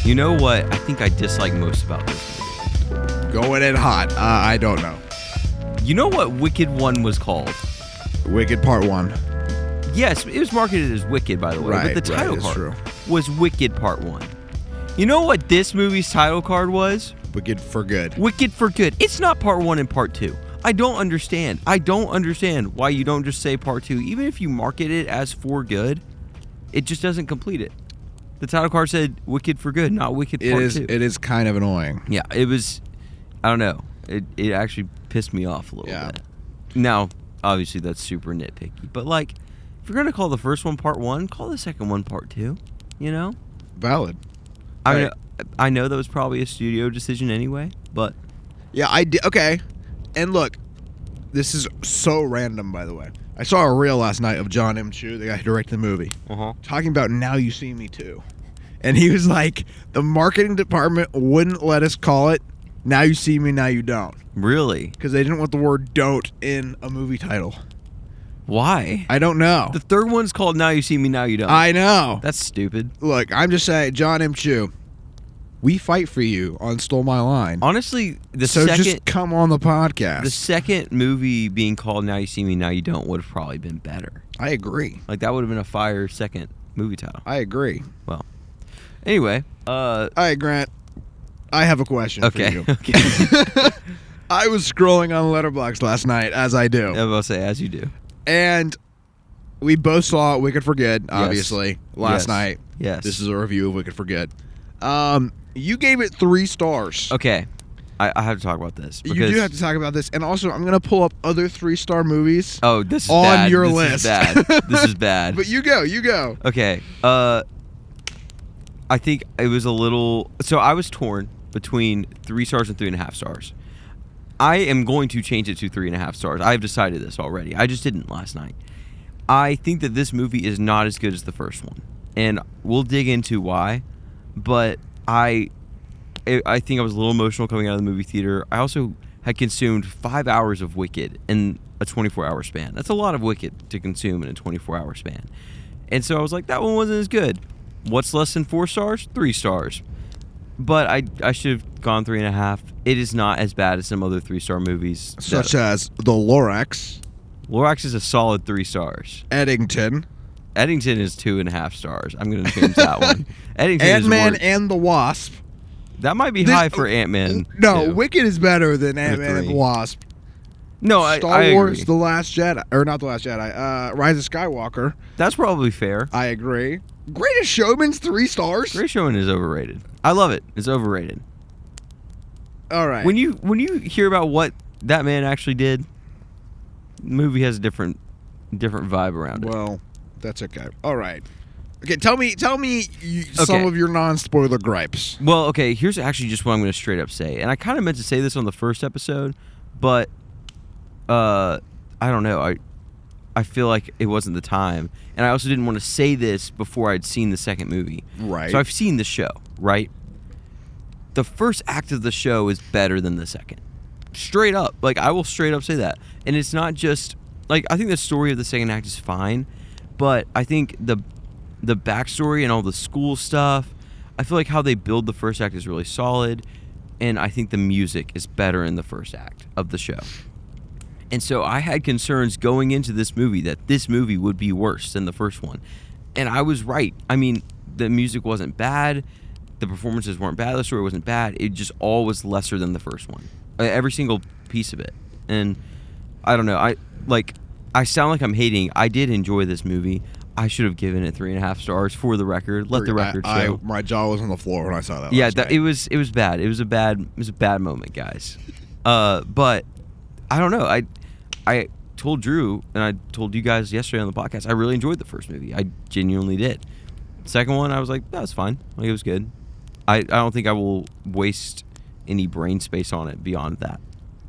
You know what I think I dislike most about this movie? Going in hot. I don't know. You know what Wicked 1 was called? Wicked Part 1. Yes, it was marketed as Wicked, by the way. Right, but the title right, card true. was Wicked Part 1. You know what this movie's title card was? Wicked for Good. Wicked for Good. It's not Part 1 and Part 2. I don't understand. I don't understand why you don't just say Part 2. Even if you market it as for good, it just doesn't complete it. The title card said Wicked for Good, not Wicked Part 2. It is kind of annoying. Yeah, it was, I don't know. It actually pissed me off a little bit. Now, obviously, that's super nitpicky. But, like, if you're going to call the first one Part 1, call the second one Part 2, you know? Valid. I know that was probably a studio decision anyway, but... Yeah, I did. Okay. And look, this is so random, by the way. I saw a reel last night of Jon M, the guy who directed the movie, talking about Now You See Me Too. And he was like, the marketing department wouldn't let us call it Now You See Me, Now You Don't. Really? Because they didn't want the word don't in a movie title. Why? I don't know. The third one's called Now You See Me, Now You Don't. I know. That's stupid. Look, I'm just saying, Jon M, we fight for you on Stole My Line. Honestly, so just come on the podcast. The second movie being called Now You See Me, Now You Don't would have probably been better. I agree. Like, that would have been a fire second movie title. I agree. Well, anyway. All right, Grant. I have a question for you. Okay. I was scrolling on Letterboxd last night, as I do. I will say, as you do. And we both saw Wicked for Good, obviously, last night. Yes. This is a review of Wicked for Good. You gave it 3 stars. Okay. I have to talk about this. You do have to talk about this. And also, I'm going to pull up other 3-star movies this is on bad. your this list. Is bad. This is bad. But you go. Okay. I think it was a little... So I was torn between 3 stars and 3.5 stars. I am going to change it to 3.5 stars. I've decided this already. I just didn't last night. I think that this movie is not as good as the first one. And we'll dig into why. But I think I was a little emotional coming out of the movie theater. I also had consumed 5 hours of Wicked in a 24-hour span. That's a lot of Wicked to consume in a 24-hour span. And so I was like, that one wasn't as good. What's less than 4 stars? 3 stars. But I should have gone 3.5. It is not as bad as some other 3-star movies. Such as The Lorax. Lorax is a solid 3 stars. Eddington is 2.5 stars. I'm going to change that one. Ant-Man and the Wasp. That might be high for Ant-Man. No, too. Wicked is better than Ant-Man and the Wasp. No, Star Wars, agree. The Last Jedi, or not The Last Jedi, Rise of Skywalker. That's probably fair. I agree. Greatest Showman's 3 stars. Greatest Showman is overrated. I love it. It's overrated. All right. When you hear about what that man actually did, the movie has a different vibe around it. Well, that's okay. All right. Okay, tell me some of your non-spoiler gripes. Well, okay, here's actually just what I'm going to straight up say. And I kind of meant to say this on the first episode, but I don't know. I feel like it wasn't the time. And I also didn't want to say this before I'd seen the second movie. Right. So I've seen the show, right? The first act of the show is better than the second. Straight up. Like, I will straight up say that. And it's not just... Like, I think the story of the second act is fine, but I think the backstory and all the school stuff, I feel like how they build the first act is really solid, and I think the music is better in the first act of the show. And so I had concerns going into this movie that this movie would be worse than the first one. And I was right. I mean, the music wasn't bad, the performances weren't bad, the story wasn't bad, it just all was lesser than the first one. Every single piece of it. And I don't know, I sound like I'm hating. I did enjoy this movie. I should have given it 3.5 stars for the record. Let the record show. My jaw was on the floor when I saw that. Yeah, it was bad. It was a bad moment, guys. But I don't know. I told Drew and I told you guys yesterday on the podcast. I really enjoyed the first movie. I genuinely did. Second one, I was like, that was fine. Like, it was good. I don't think I will waste any brain space on it beyond that.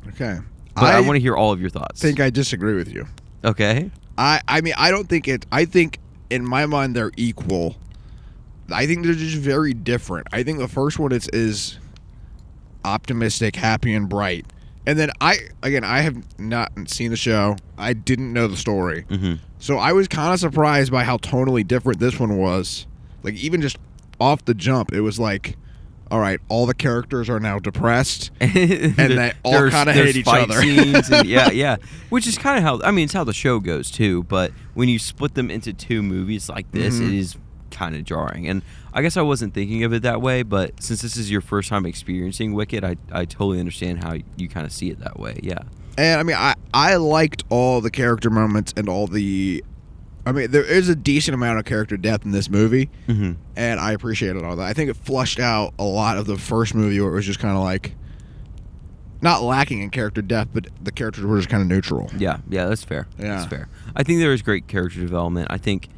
Okay. But I want to hear all of your thoughts. I think I disagree with you. Okay. I mean, I don't think it... I think, in my mind, they're equal. I think they're just very different. I think the first one is optimistic, happy, and bright. And then I have not seen the show. I didn't know the story. Mm-hmm. So I was kind of surprised by how tonally different this one was. Like, even just off the jump, it was like, all right, all the characters are now depressed, and they all kind of hate each fight other. Scenes and yeah. Which is kind of how, I mean, it's how the show goes too, but when you split them into two movies like this, it is kind of jarring. And I guess I wasn't thinking of it that way, but since this is your first time experiencing Wicked, I totally understand how you kind of see it that way, yeah. And I mean, I liked all the character moments and all the... I mean, there is a decent amount of character depth in this movie, and I appreciated all that. I think it flushed out a lot of the first movie where it was just kind of like, not lacking in character depth, but the characters were just kind of neutral. Yeah, that's fair. Yeah. That's fair. I think there is great character development. I think,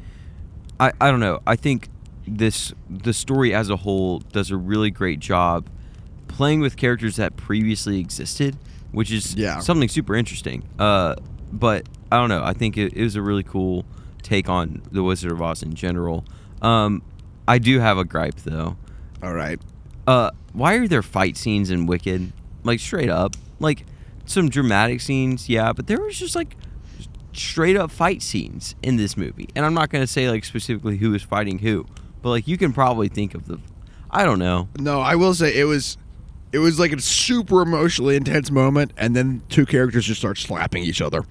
I don't know, I think the story as a whole does a really great job playing with characters that previously existed, which is something super interesting. But I don't know, I think it was a really cool take on The Wizard of Oz in general. I do have a gripe though. All right. Why are there fight scenes in Wicked? Like straight up, like some dramatic scenes, yeah, but there was just like straight up fight scenes in this movie. And I'm not gonna say like specifically who is fighting who, but like you can probably think of I don't know. No, I will say it was like a super emotionally intense moment, and then two characters just start slapping each other.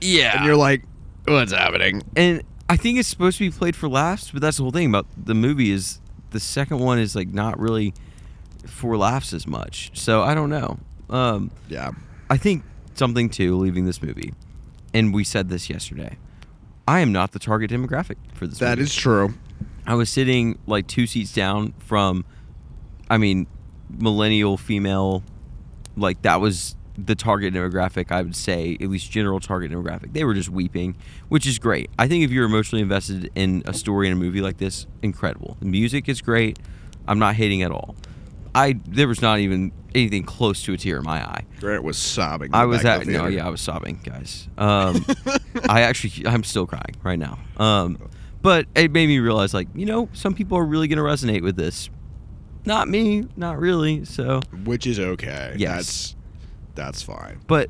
Yeah. And you're like, what's happening? And I think it's supposed to be played for laughs, but that's the whole thing about the movie is the second one is like not really for laughs as much. So I don't know. Yeah. I think something too, leaving this movie, and we said this yesterday, I am not the target demographic for this movie. That is true. I was sitting like 2 seats down from, I mean, millennial female, like that was the target demographic, I would say, at least general target demographic. They were just weeping, which is great. I think if you're emotionally invested in a story in a movie like this, incredible. The music is great. I'm not hating at all. There was not even anything close to a tear in my eye. Grant was sobbing. I was sobbing, guys. I'm still crying right now. But it made me realize, like, some people are really going to resonate with this. Not me, not really. So, which is okay. Yes. That's fine. But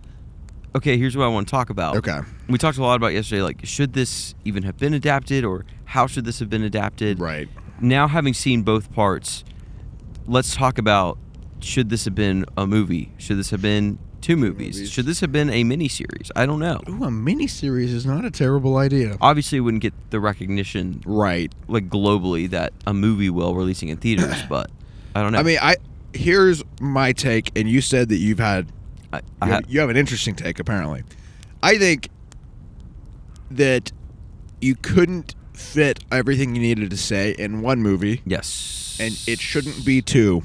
okay, here's what I want to talk about. Okay. We talked a lot about yesterday, like, should this even have been adapted, or how should this have been adapted? Right. Now, having seen both parts, let's talk about, should this have been a movie? Should this have been two movies? Should this have been a miniseries? I don't know. Ooh, a miniseries is not a terrible idea. Obviously, it wouldn't get the recognition, right, like globally, that a movie will, releasing in theaters, but I don't know. I mean, here's my take, and you said that you have an interesting take, apparently. I think that you couldn't fit everything you needed to say in one movie. Yes. And it shouldn't be two.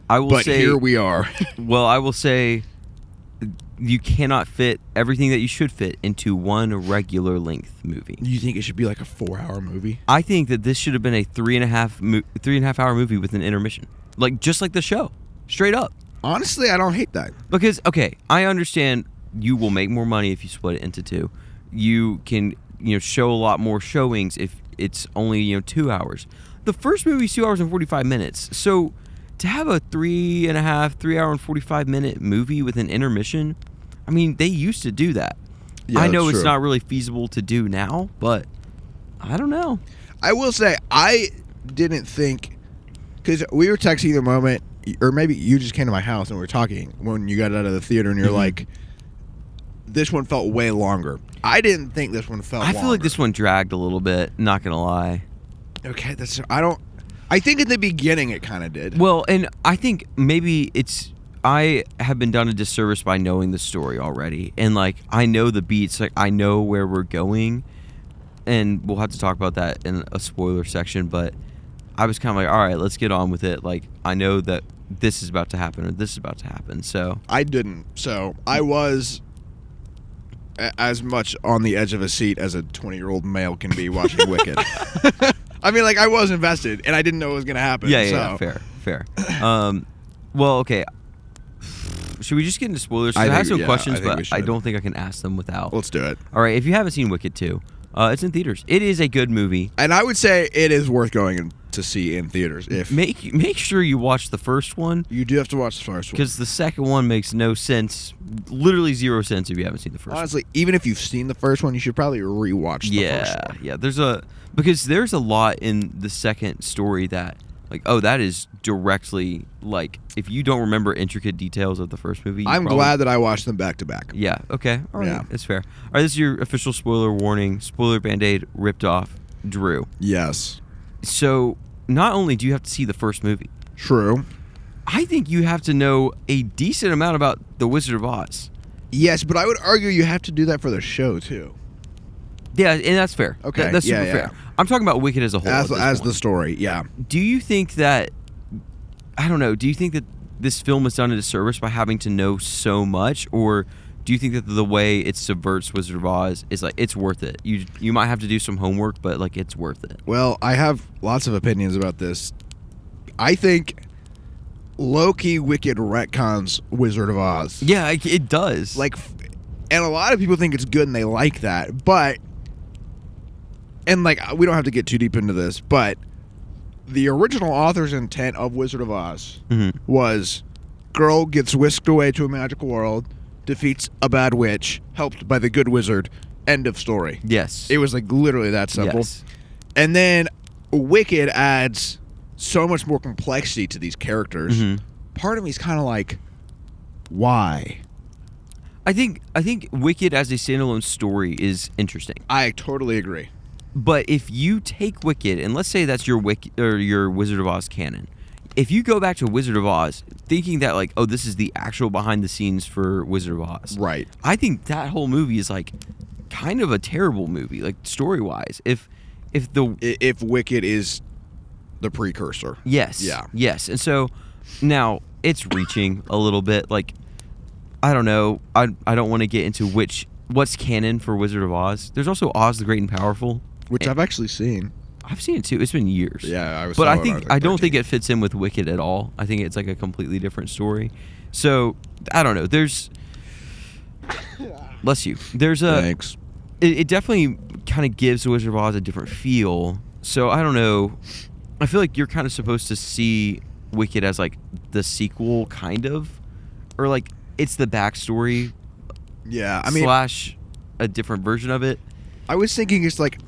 But here we are. Well, I will say you cannot fit everything that you should fit into one regular length movie. You think it should be like a 4-hour movie? I think that this should have been a 3.5 hour movie with an intermission. Like, just like the show. Straight up. Honestly, I don't hate that. Because, okay, I understand you will make more money if you split it into two. You can, show a lot more showings if it's only, 2 hours. The first movie is 2 hours and 45 minutes. So to have a 3 hour and 45 minute movie with an intermission, I mean, they used to do that. Yeah, I know it's it's true. not really feasible to do now, but I don't know. I will say, I didn't think, because we were texting the moment, or maybe you just came to my house and we were talking when you got out of the theater, and you're like, this one felt way longer. I didn't think this one felt longer. I feel like this one dragged a little bit, not gonna lie. Okay, I think at the beginning it kind of did. Well, and I think maybe I have been done a disservice by knowing the story already, and like I know the beats, like I know where we're going, and we'll have to talk about that in a spoiler section, but I was kind of like, all right, let's get on with it. Like, I know that this is about to happen or this is about to happen, so. I didn't. So I was as much on the edge of a seat as a 20-year-old male can be watching Wicked. I mean, like, I was invested, and I didn't know it was going to happen. Yeah, fair. Well, okay. Should we just get into spoilers? I have some questions, but I don't think I can ask them without. Let's do it. All right, if you haven't seen Wicked 2, it's in theaters. It is a good movie. And I would say it is worth going to see in theaters. If Make sure you watch the first one. You do have to watch the first one. Because the second one makes no sense. Literally zero sense if you haven't seen the first one. Honestly, even if you've seen the first one, you should probably rewatch the first one. Yeah, because there's a lot in the second story that, like, oh, that is directly, like, if you don't remember intricate details of the first movie, I'm glad that I watched them back to back. Yeah, okay. All right, Yeah. that's fair. All right, this is your official spoiler warning. Spoiler Band-Aid ripped off. Drew. Yes. So, not only do you have to see the first movie, True. I think you have to know a decent amount about The Wizard of Oz. Yes, but I would argue you have to do that for the show, too. Yeah, and that's fair. Okay, That's yeah, super yeah. fair. I'm talking about Wicked as a whole. As the story, yeah. Do you think that, I don't know, do you think that this film is done a disservice by having to know so much, or do you think that the way it subverts Wizard of Oz is like, it's worth it? You might have to do some homework, but like, it's worth it. Well, I have lots of opinions about this. I think low-key Wicked retcons Wizard of Oz. Yeah, it does. Like, and a lot of people think it's good and they like that, but, and like, we don't have to get too deep into this, but the original author's intent of Wizard of Oz was girl gets whisked away to a magical world, defeats a bad witch, helped by the good wizard, end of story. Yes. It was like literally that simple. Yes. And then Wicked adds so much more complexity to these characters. Part of me is kind of like, why? I think Wicked as a standalone story is interesting. I totally agree. But if you take Wicked, and let's say that's your your Wizard of Oz canon, if you go back to Wizard of Oz thinking that like, oh, this is the actual behind the scenes for Wizard of Oz, Right. I think that whole movie is like kind of a terrible movie, like story wise. If Wicked is the precursor. Yes. Yeah. Yes. And so now it's reaching a little bit. Like, I don't know. I don't want to get into what's canon for Wizard of Oz. There's also Oz the Great and Powerful, Which I've actually seen. I've seen it too. It's been years. Yeah, But I don't think it fits in with Wicked at all. I think it's like a completely different story. So I don't know. There's bless you. There's a Thanks. It definitely kind of gives the Wizard of Oz a different feel. So I don't know. I feel like you're kind of supposed to see Wicked as like the sequel, kind of, or like it's the backstory. Yeah, I mean, slash a different version of it. I was thinking it's like,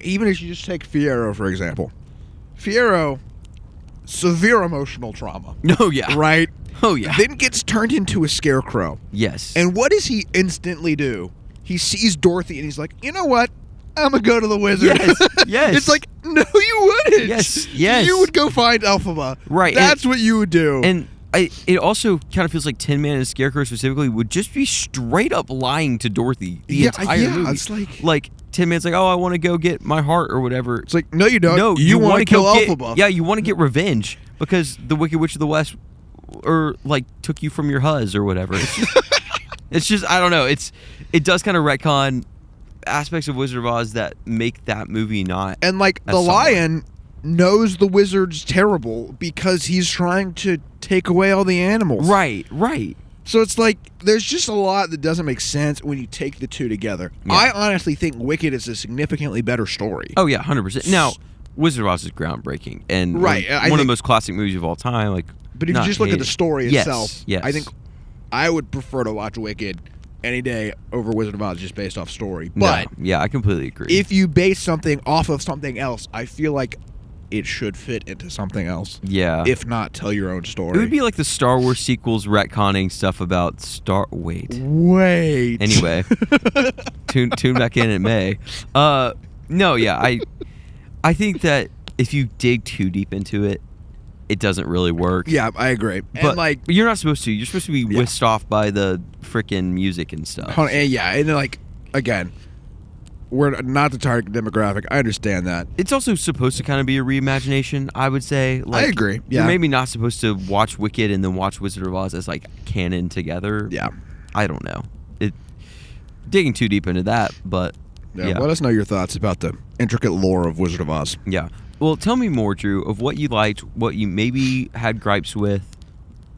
even if you just take Fiyero, for example. Fiyero, severe emotional trauma. Oh, yeah. Right? Oh, yeah. Then gets turned into a scarecrow. Yes. And what does he instantly do? He sees Dorothy and he's like, you know what? I'm going to go to the wizard. Yes. Yes. It's like, no, you wouldn't. Yes. Yes. You would go find Elphaba. Right. That's what you would do. And it also kind of feels like Tin Man and Scarecrow specifically would just be straight up lying to Dorothy the entire movie. It's like Tin Man's like, oh, I want to go get my heart or whatever. It's like, no, you don't. No, you want to kill Elphaba. Yeah, you want to get revenge because the Wicked Witch of the West, or like took you from your huzz or whatever. It's just I don't know. It does kind of retcon aspects of Wizard of Oz that make that movie not. And like the lion knows the wizard's terrible because he's trying to take away all the animals. Right, right. So it's like there's just a lot that doesn't make sense when you take the two together. Yeah. I honestly think Wicked is a significantly better story. Oh yeah, 100%. Now, Wizard of Oz is groundbreaking and right, one of the most classic movies of all time. Like, but if you just look at the story itself, yes. I think I would prefer to watch Wicked any day over Wizard of Oz just based off story. But yeah, I completely agree. If you base something off of something else, I feel like it should fit into something else. Yeah. If not, tell your own story. It would be like the Star Wars sequels retconning stuff about Wait. Anyway, tune back in May. No, yeah, I think that if you dig too deep into it, it doesn't really work. Yeah, I agree. But like, you're not supposed to. You're supposed to be whisked off by the freaking music and stuff. And yeah, and like again, we're not the target demographic. I understand that. It's also supposed to kind of be a reimagination, I would say. Like, I agree. Yeah. You're maybe not supposed to watch Wicked and then watch Wizard of Oz as like canon together. Yeah. I don't know. Digging too deep into that, but yeah. Let us know your thoughts about the intricate lore of Wizard of Oz. Yeah. Well, tell me more, Drew, of what you liked, what you maybe had gripes with,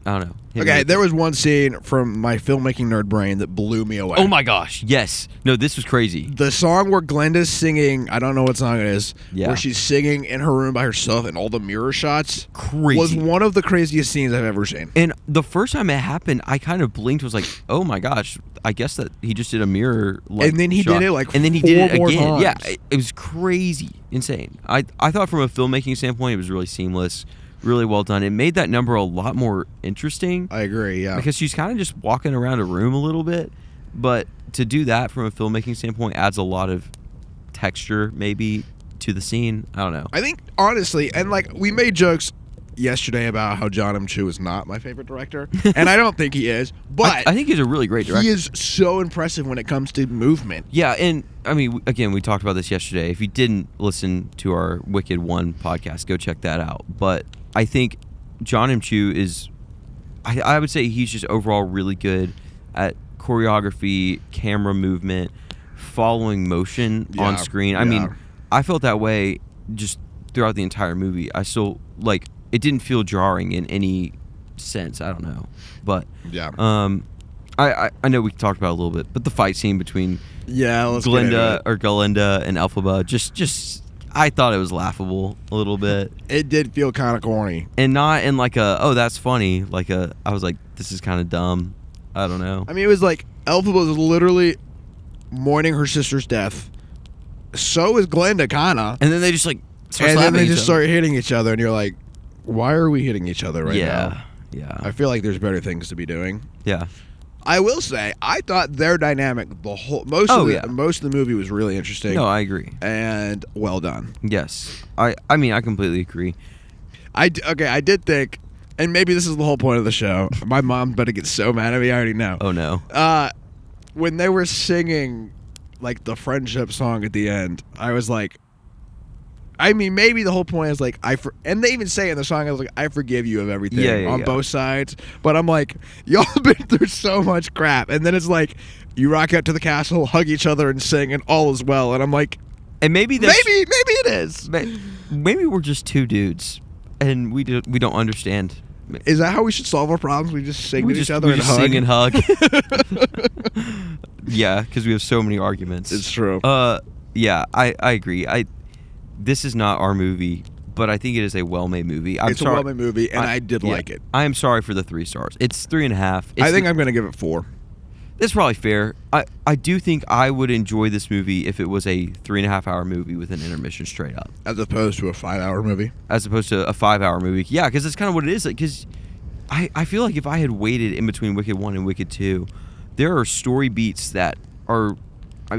I don't know. Okay, there was one scene from my filmmaking nerd brain that blew me away. Oh my gosh, yes. No, this was crazy. The song where Glenda's singing, I don't know what song it is, Yeah. where she's singing in her room by herself and all the mirror shots. Crazy. Was one of the craziest scenes I've ever seen. And the first time it happened, I kind of blinked, was like, oh my gosh, I guess that he just did a mirror and then he shot. did it like and then he did it more again. times. Yeah, it was crazy, insane. I thought from a filmmaking standpoint, it was really seamless, really well done. It made that number a lot more interesting. I agree, yeah. Because she's kind of just walking around a room a little bit, but to do that from a filmmaking standpoint adds a lot of texture maybe to the scene. I don't know. I think, honestly, and like, we made jokes yesterday about how Jon M is not my favorite director, and I don't think he is, but I think he's a really great director. he is so impressive when it comes to movement. Yeah, and I mean, again, we talked about this yesterday. If you didn't listen to our Wicked 1 podcast, go check that out. But I think Jon M is, I would say he's just overall really good at choreography, camera movement, following motion on screen. I mean, I felt that way just throughout the entire movie. I still, like, it didn't feel jarring in any sense. I don't know. But, Yeah. I know we talked about it a little bit, but the fight scene between Let's get into it. Galinda and Elphaba, just I thought it was laughable a little bit. It did feel kind of corny. And not in like a, oh, that's funny. Like I was like, this is kind of dumb. I don't know. I mean, it was like Elphaba was literally mourning her sister's death. So is Glenda, kind of. And then they just like start And then slapping they each just other. start hitting each other, and you're like, why are we hitting each other right now? Yeah. I feel like there's better things to be doing. Yeah. I will say, I thought their dynamic, most of the movie was really interesting. No, I agree. And well done. Yes. I mean, I completely agree. I did think, and maybe this is the whole point of the show. My mom better get so mad at me. I already know. Oh no. When they were singing like the friendship song at the end, I was like, I mean, maybe the whole point is like, and they even say in the song, I was like, I forgive you of everything on both sides. But I'm like, y'all been through so much crap. And then it's like, you rock out to the castle, hug each other, and sing, and all is well. And I'm like, and maybe that's, maybe it is. Maybe we're just two dudes, and we don't understand. Is that how we should solve our problems? We just sing to each other and hug? Sing and hug. Yeah, because we have so many arguments. It's true. Yeah, I agree. This is not our movie, but I think it is a well-made movie. It's a well-made movie, and I did like it. I am sorry for the 3 stars. It's 3.5. I think I'm going to give it 4. That's probably fair. I do think I would enjoy this movie if it was a 3.5-hour movie with an intermission straight up, as opposed to a 5-hour movie. As opposed to a 5-hour movie. Yeah, because that's kind of what it is. Because I feel like if I had waited in between Wicked 1 and Wicked 2, there are story beats that are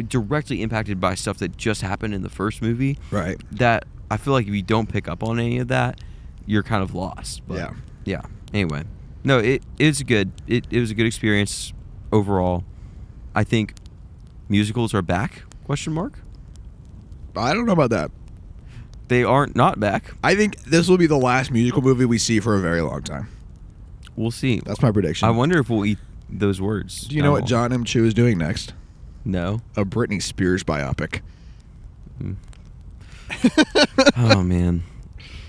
directly impacted by stuff that just happened in the first movie. Right. That I feel like if you don't pick up on any of that, you're kind of lost. But yeah. Anyway, no, it was good. It was a good experience overall. I think musicals are back? Question mark. I don't know about that. They aren't not back. I think this will be the last musical movie we see for a very long time. We'll see. That's my prediction. I wonder if we'll eat those words. Do you know what Jon M is doing next? No. A Britney Spears biopic. Oh man.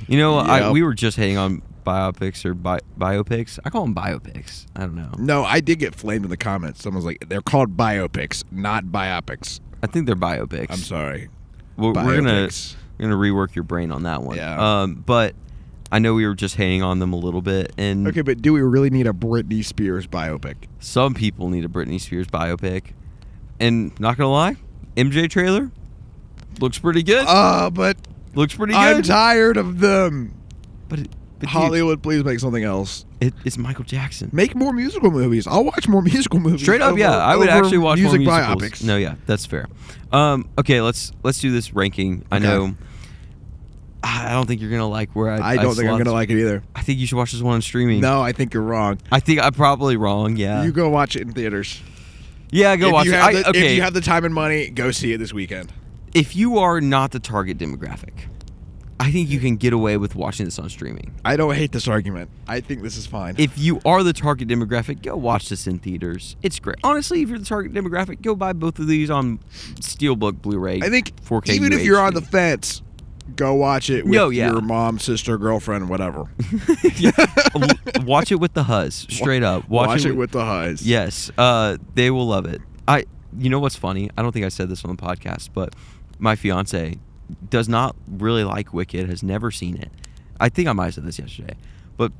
You know, Yep. we were just hating on biopics or biopics. I call them biopics. I don't know. No, I did get flamed in the comments. Someone's like, they're called biopics, not biopics. I think they're biopics. I'm sorry. We're gonna rework your brain on that one. Yeah. But I know we were just hating on them a little bit. And okay, but do we really need a Britney Spears biopic? Some people need a Britney Spears biopic. And not gonna lie, MJ trailer looks pretty good. But looks pretty good. I'm tired of them. But Hollywood, please make something else. It's Michael Jackson. Make more musical movies. I'll watch more musical movies. Straight up, yeah. I would actually watch more musicals. Biopics. No, yeah, that's fair. Okay, let's do this ranking. I know. I don't think you're gonna like where I don't think I'm gonna like it either. I think you should watch this one on streaming. No, I think you're wrong. I think I'm probably wrong. Yeah. You go watch it in theaters. Yeah, go watch it. If you have the time and money, go see it this weekend. If you are not the target demographic, I think you can get away with watching this on streaming. I don't hate this argument. I think this is fine. If you are the target demographic, go watch this in theaters. It's great. Honestly, if you're the target demographic, go buy both of these on Steelbook Blu-ray. I think 4K even if you're on the fence, Go watch it with your mom, sister, girlfriend, whatever. Watch it with the huzz, straight up. Watch it with the huzz. Yes, they will love it. You know what's funny? I don't think I said this on the podcast, but my fiance does not really like Wicked, has never seen it. I think I might have said this yesterday, but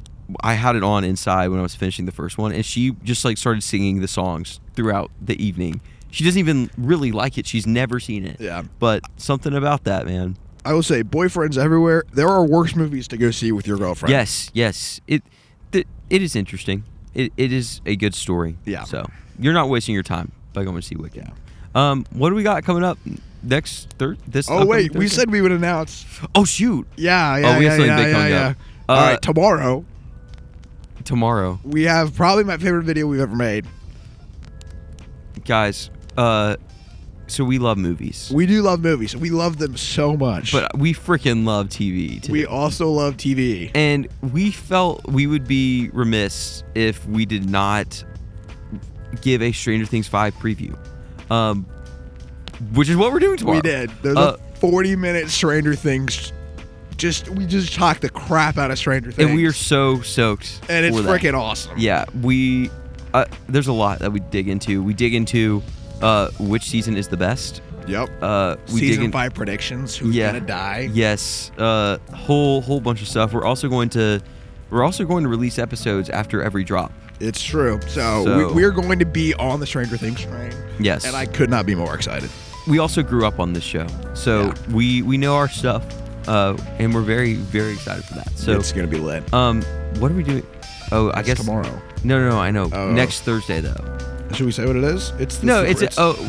I had it on inside when I was finishing the first one, and she just like started singing the songs throughout the evening. She doesn't even really like it. She's never seen it. Yeah. But something about that, man. I will say, Boyfriends Everywhere, there are worse movies to go see with your girlfriend. Yes. It is interesting. It is a good story. Yeah. So you're not wasting your time by going to see Wicked. Yeah. What do we got coming up next Thursday? Oh, wait. We said we would announce. Oh, shoot. Yeah. We have something big coming up. All right, Tomorrow. We have probably my favorite video we've ever made. Guys, so we love movies. We do love movies. We love them so much. But we freaking love TV, too. We also love TV. And we felt we would be remiss if we did not give a Stranger Things 5 preview. Which is what we're doing tomorrow. We did. There's a 40-minute Stranger Things. We just talked the crap out of Stranger Things. And we are so stoked. And it's freaking awesome. Yeah, there's a lot that we dig into. We dig into which season is the best. Yep. Season 5 predictions. Who's gonna die? Yes. Whole bunch of stuff. We're also going to release episodes after every drop. It's true. So we're going to be on the Stranger Things train. Yes. And I could not be more excited. We also grew up on this show, so we know our stuff, and we're very, very excited for that. So it's gonna be lit. What are we doing? Oh, I guess tomorrow. No, I know. Next Thursday though. Should we say what it is?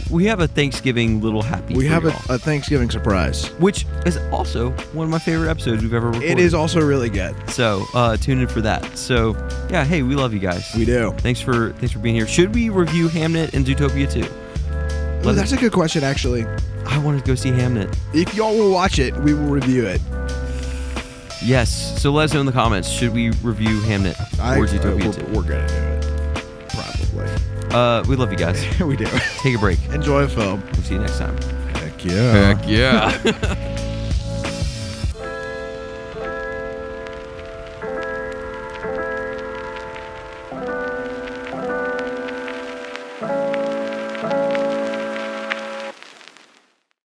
We have a Thanksgiving little happy. We have a Thanksgiving surprise, which is also one of my favorite episodes we've ever recorded. It is also really good. So tune in for that. So yeah, hey, we love you guys. We do. Thanks for being here. Should we review Hamnet and Zootopia too? Ooh, that's a good question, actually. I want to go see Hamnet. If y'all will watch it, we will review it. Yes. So let us know in the comments. Should we review Hamnet or Zootopia 2? We're gonna do it. Probably. We love you guys. We do. Take a break. Enjoy a film. We'll see you next time. Heck yeah. Heck yeah.